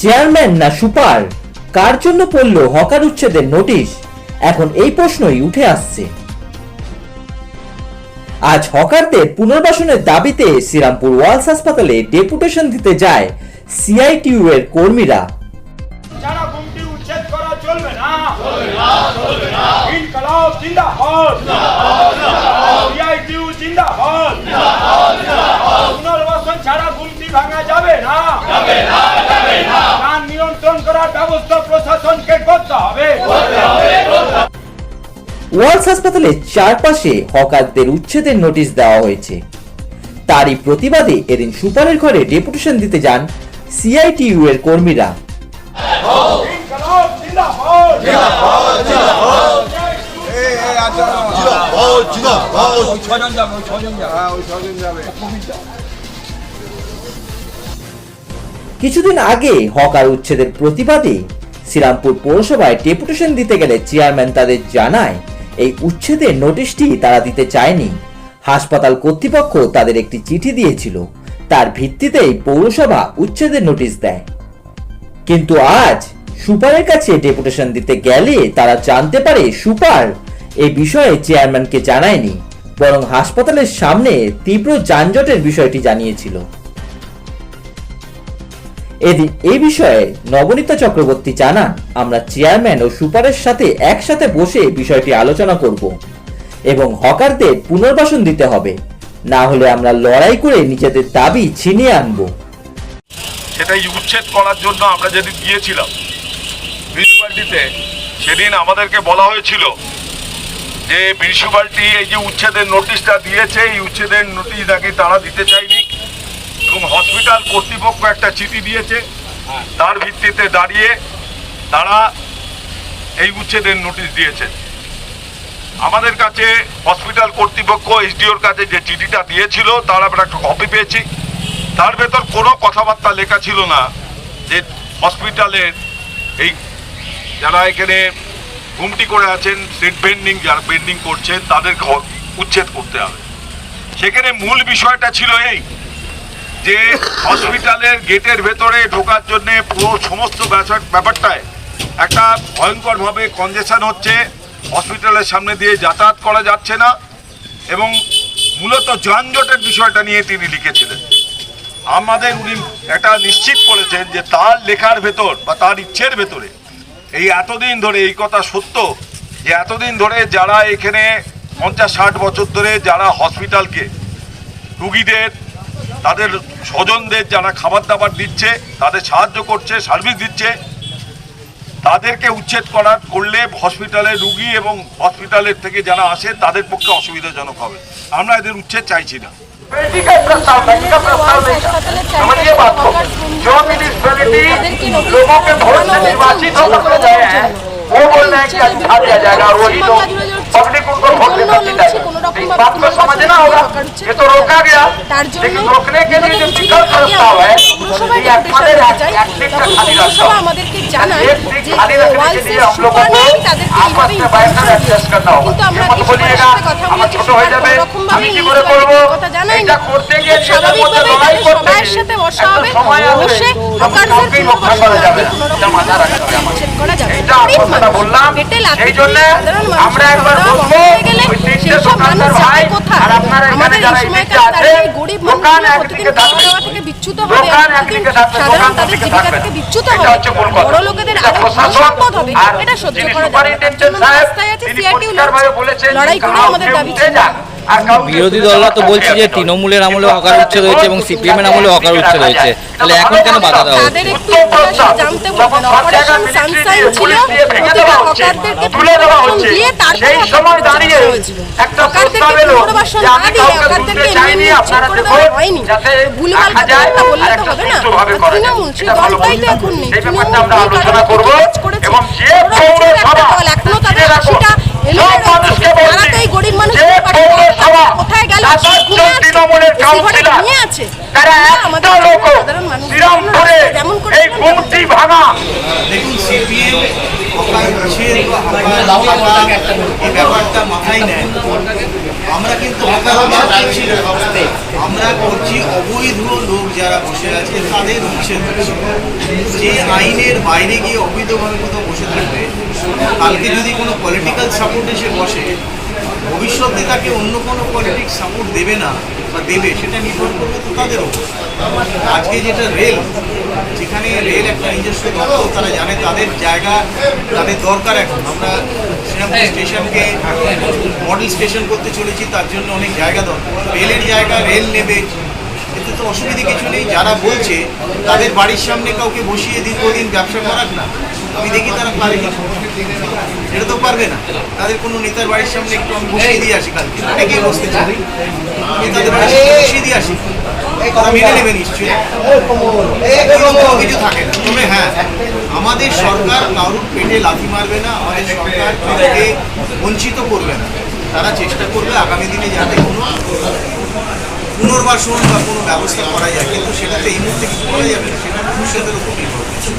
Chairman না super, কার জন্য পড়ল হকার উচ্ছেদের নোটিশ? এখন এই প্রশ্নই উঠে আসছে। আজ হকারদের পুনর্বাসনের দাবিতে শ্রীরামপুর ওয়ালস হাসপাতালে ডেপুটেশন দিতে যায় সিআইটিইউ এর কর্মীরা। যারা গুমটি উচ্ছেদ করা চলবে না, ইনকলাব জিন্দাবাদ, সিআইটিইউ জিন্দাবাদ, পুনর্বাসন ছাড়া গুমটি ভাঙা যাবে না, প্রাণ নিয়ন্ত্রণ করার ব্যবস্থা প্রশাসনকে করতে হবে। ওয়ালস হাসপাতালের চারপাশে হকারদের উচ্ছেদের নোটিশ দেওয়া হয়েছে। তারই প্রতিবাদে এদিন সুপারের ঘরে ডেপুটেশন দিতে যান সিআইটিইউ এর কর্মীরা। ইনকলাব জিন্দাবাদ, কিছুদিন আগে হকার উচ্ছেদের প্রতিবাদে শ্রীরামপুর পৌরসভায় ডেপুটেশন দিতে গেলে চেয়ারম্যান তাদের জানায় এই উচ্ছেদের নোটিশটি তারা দিতে চায়নি। হাসপাতাল কর্তৃপক্ষ তাদের একটি চিঠি দিয়েছিল, তার ভিত্তিতেই পৌরসভা উচ্ছেদের নোটিশ দেয়। কিন্তু আজ সুপারের কাছে ডেপুটেশন দিতে গেলে তারা জানতে পারে সুপার এই বিষয়ে চেয়ারম্যানকে জানায়নি, বরং হাসপাতালের সামনে তীব্র যানজটের বিষয়টি জানিয়েছিল। এদিন এই বিষয়ে নবনীতা চক্রবর্তী জানান, আমরা চেয়ারম্যান ও সুপারের সাথে একসাথে বসে বিষয়টি আলোচনা করব এবং হকারদের পুনর্বাসন দিতে হবে, না হলে আমরা লড়াই করে নিজেদের দাবি ছিনিয়ে আনব। সেটাই উচ্ছেদ করার জন্য আমরা যেদিন গিয়েছিলাম মিউনিসিপ্যালিটিতে, সেদিন আমাদেরকে বলা হয়েছিল যে মিউনিসিপ্যালিটি এই যে উচ্ছেদের নোটিশটা দিয়েছে, এই উচ্ছেদের নোটিশ নাকি তারা দিতে চায়নি এবং হসপিটাল কর্তৃপক্ষ একটা চিঠি দিয়েছে, তার ভিত্তিতে দাঁড়িয়ে তারা এই উচ্ছেদের নোটিশ দিয়েছে। আমাদের কাছে হসপিটাল কর্তৃপক্ষ এসডিওর কাছে যে চিঠিটা দিয়েছিল তার আমরা একটা কপি পেয়েছি। তার ভেতর কোনো কথাবার্তা লেখা ছিল না যে হসপিটালের এই যারা এখানে গুমটি করে আছেন, সিট বেন্ডিং যারা বেন্ডিং করছেন তাদেরকে উচ্ছেদ করতে হবে। সেখানে মূল বিষয়টা ছিল এই যে হসপিটালের গেটের ভেতরে ঢোকার জন্য পুরো সমস্ত ব্যাপারটায় একটা ভয়ঙ্করভাবে কনজেশন হচ্ছে, হসপিটালের সামনে দিয়ে যাতায়াত করা যাচ্ছে না এবং মূলত যানজটের বিষয়টা নিয়ে তিনি লিখেছিলেন। আমাদের উনি এটা নিশ্চিত করেছেন যে তার লেখার ভেতর বা তার ইচ্ছের ভেতরে এই এতদিন ধরে এই কথা সত্য যে এতদিন ধরে যারা এখানে 50-60 বছর ধরে যারা হসপিটালকে রুগীদের তাদের স্বজনদের যারা খাবার দাবার দিচ্ছে, তাদের সাহায্য করছে, সার্ভিস দিচ্ছে, তাদেরকে উচ্ছেদ করলে হসপিটালের রুগী এবং হসপিটালের থেকে যারা আসে তাদের পক্ষে অসুবিধাজনক হবে। আমরা এদের উচ্ছেদ চাইছি না। वो बोल रहे हैं कि अच्छा दिया जाएगा और वही लोग पब्लिक उनको वोट देना चाहता है। इस बात को समझना होगा, ये तो रोका गया, लेकिन रोकने के लिए जो विकल्प प्रस्ताव है खाली रास्ता खाली रखने के लिए हम लोगों को आपस में बैठकर एडजस्ट करना होगा। मत बोलिएगा আমার ছোট হয়ে যাবে, আমি কি করে করবো, এটা করতে গিয়ে সেটার মধ্যে লড়াই করতে সময় আসবে, কাউকেই রক্ষা করা যাবে না, এটা মাথা রাখতে হবে আমাদের। এটা কথা বললাম, সেই জন্য আমরা একবার বলবো ওই তিনটে দোকানদার ভাই আর আপনারা এখানে যারা এদিকে আছে দোকান একদিকে থাকবে, দোকান একদিকে থাকবে, দোকান দুদিকে থাকবে, এটা হচ্ছে মূল কথা। এটা প্রশাসন আর যিনি সুপারিনটেন্ডেন্ট সাহেব তিনি পরিষ্কারভাবে বলেছেন উঠে যাক। বিরোধী দলরা তো বলছে যে তৃণমূলের আমলে হকার উচ্ছেদ হয়েছে এবং সিপিএম এর আমলে হকার উচ্ছেদ হয়েছে, তাহলে এখন কেন বাধা দেওয়া হচ্ছে? সেই সময় দাঁড়িয়ে একটা প্রস্তাব এলো যে আমি কাউকে তুলতে চাইনি, আপনারা দেখুন যাতে রাখা যায় আর একটা সুষ্ঠুভাবে করা যায়। এটা ভালো বলছেন, সেই ব্যাপারটা আমরা আলোচনা করব এবং যে পৌরসভা জেনে রাখুন সব মানুষকে বলছি যে পৌরসভা তৃণমূলের কাউন্সিলর তারা একটা লোক শ্রীরামপুরে এই গুমটি ভাঙা। দেখুন সিপিএম এই ব্যাপারটা মাথায় নেয়, আমরা কিন্তু হকার করছি না। আমরা করছি অবৈধ লোক যারা বসে আছে তাদের উচ্ছেদ করছি। যে আইনের বাইরে গিয়ে অবৈধভাবে কোথাও বসে থাকবে, কালকে যদি কোনো পলিটিক্যাল সাপোর্ট এসে বসে, ভবিষ্যতে তাকে অন্য কোনো পলিটিক্স সাপোর্ট দেবে না বা দেবে, সেটা নির্ভর করবে তো তাদের ওপর। আজকে যেটা রেল, যেখানে রেল একটা নিজস্ব দপ্তর, তারা জানে তাদের জায়গা, তাদের দরকার। এখন আমরা শ্রীরামপুর স্টেশনকে মডেল স্টেশন করতে চলেছি, তার জন্য অনেক জায়গা দরকার। রেলের জায়গা রেল নেবে, এতে তো অসুবিধে কিছু নেই। যারা বলছে তাদের বাড়ির সামনে কাউকে বসিয়ে দীর্ঘদিন ব্যবসা করাক না, আমি দেখি তারা পারে কি, এটা তো পারবে না। তাদের কোনো নেতার বাড়ির সামনে একটু আমি বসিয়ে দিয়ে আসি, কালকে অনেকেই বসতে চাই, আমি তাদের বাড়ির সামনে বসিয়ে দিয়ে আসি, তারা মেনে নেবে নিশ্চয়ই, কোনো কিছু থাকে না। তবে হ্যাঁ, আমাদের সরকার কারুর পেটে লাথি মারবে না, আমাদের সরকার কাউকে বঞ্চিত করবে না। তারা চেষ্টা করবে আগামী দিনে যাতে কোনো পুনর্বাসন বা কোনো ব্যবস্থা করা যায়, কিন্তু সেটাতে এই মুহূর্তে কিছু করা যাবে না, সেটা ভবিষ্যতের উপর নির্ভর করছে।